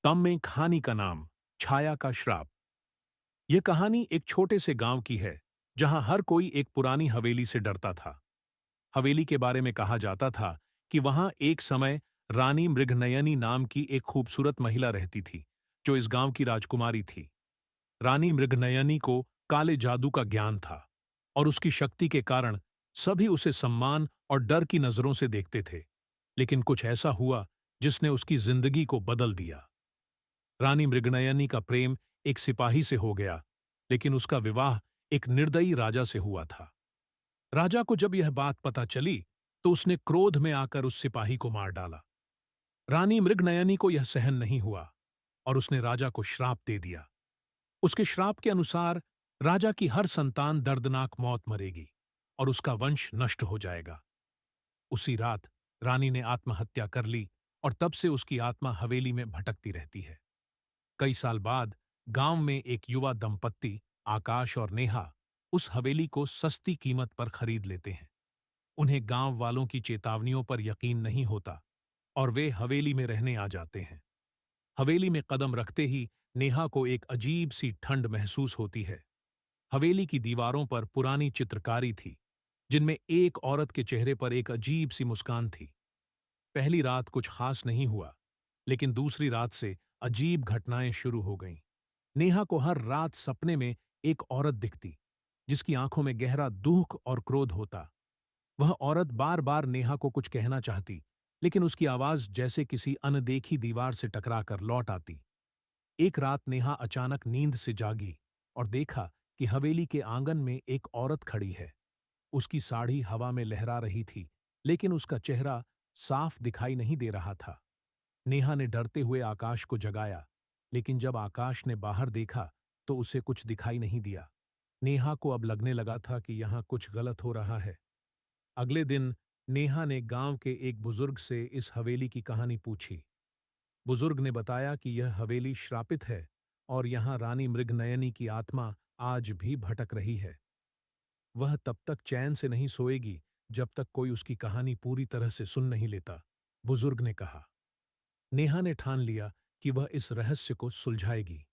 तम में कहानी का नाम छाया का श्राप। यह कहानी एक छोटे से गांव की है जहां हर कोई एक पुरानी हवेली से डरता था। हवेली के बारे में कहा जाता था कि वहां एक समय रानी मृगनयनी नाम की एक खूबसूरत महिला रहती थी, जो इस गांव की राजकुमारी थी। रानी मृगनयनी को काले जादू का ज्ञान था और उसकी शक्ति के कारण सभी उसे सम्मान और डर की नजरों से देखते थे। लेकिन कुछ ऐसा हुआ जिसने उसकी जिंदगी को बदल दिया। रानी मृगनयनी का प्रेम एक सिपाही से हो गया, लेकिन उसका विवाह एक निर्दयी राजा से हुआ था। राजा को जब यह बात पता चली, तो उसने क्रोध में आकर उस सिपाही को मार डाला। रानी मृगनयनी को यह सहन नहीं हुआ और उसने राजा को श्राप दे दिया। उसके श्राप के अनुसार राजा की हर संतान दर्दनाक मौत मरेगी और उसका वंश नष्ट हो जाएगा। उसी रात रानी ने आत्महत्या कर ली और तब से उसकी आत्मा हवेली में भटकती रहती है। कई साल बाद गांव में एक युवा दंपत्ति आकाश और नेहा उस हवेली को सस्ती कीमत पर खरीद लेते हैं। उन्हें गांव वालों की चेतावनियों पर यकीन नहीं होता और वे हवेली में रहने आ जाते हैं। हवेली में कदम रखते ही नेहा को एक अजीब सी ठंड महसूस होती है। हवेली की दीवारों पर पुरानी चित्रकारी थी, जिनमें एक औरत के चेहरे पर एक अजीब सी मुस्कान थी। पहली रात कुछ खास नहीं हुआ, लेकिन दूसरी रात से अजीब घटनाएं शुरू हो गईं। नेहा को हर रात सपने में एक औरत दिखती, जिसकी आंखों में गहरा दुख और क्रोध होता। वह औरत बार बार नेहा को कुछ कहना चाहती, लेकिन उसकी आवाज जैसे किसी अनदेखी दीवार से टकराकर लौट आती। एक रात नेहा अचानक नींद से जागी और देखा कि हवेली के आंगन में एक औरत खड़ी है। उसकी साड़ी हवा में लहरा रही थी, लेकिन उसका चेहरा साफ दिखाई नहीं दे रहा था। नेहा ने डरते हुए आकाश को जगाया, लेकिन जब आकाश ने बाहर देखा तो उसे कुछ दिखाई नहीं दिया। नेहा को अब लगने लगा था कि यहां कुछ गलत हो रहा है। अगले दिन नेहा ने गांव के एक बुजुर्ग से इस हवेली की कहानी पूछी। बुजुर्ग ने बताया कि यह हवेली श्रापित है और यहां रानी मृगनयनी की आत्मा आज भी भटक रही है। वह तब तक चैन से नहीं सोएगी जब तक कोई उसकी कहानी पूरी तरह से सुन नहीं लेता, बुजुर्ग ने कहा। नेहा ने ठान लिया कि वह इस रहस्य को सुलझाएगी।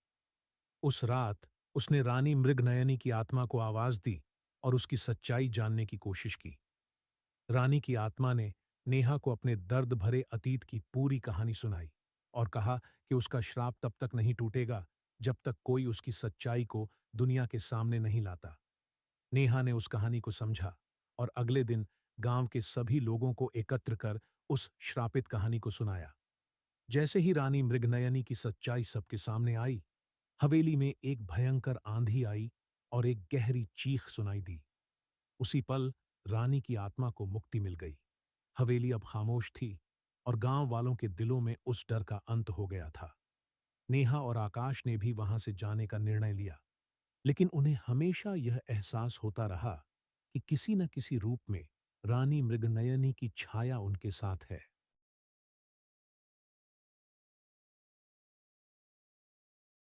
उस रात उसने रानी मृगनयनी की आत्मा को आवाज दी और उसकी सच्चाई जानने की कोशिश की। रानी की आत्मा ने नेहा को अपने दर्द भरे अतीत की पूरी कहानी सुनाई और कहा कि उसका श्राप तब तक नहीं टूटेगा जब तक कोई उसकी सच्चाई को दुनिया के सामने नहीं लाता। नेहा ने उस कहानी को समझा और अगले दिन गांव के सभी लोगों को एकत्र कर उस श्रापित कहानी को सुनाया। जैसे ही रानी मृगनयनी की सच्चाई सबके सामने आई, हवेली में एक भयंकर आंधी आई और एक गहरी चीख सुनाई दी। उसी पल रानी की आत्मा को मुक्ति मिल गई। हवेली अब खामोश थी और गांव वालों के दिलों में उस डर का अंत हो गया था। नेहा और आकाश ने भी वहां से जाने का निर्णय लिया, लेकिन उन्हें हमेशा यह एहसास होता रहा कि किसी न किसी रूप में रानी मृगनयनी की छाया उनके साथ है।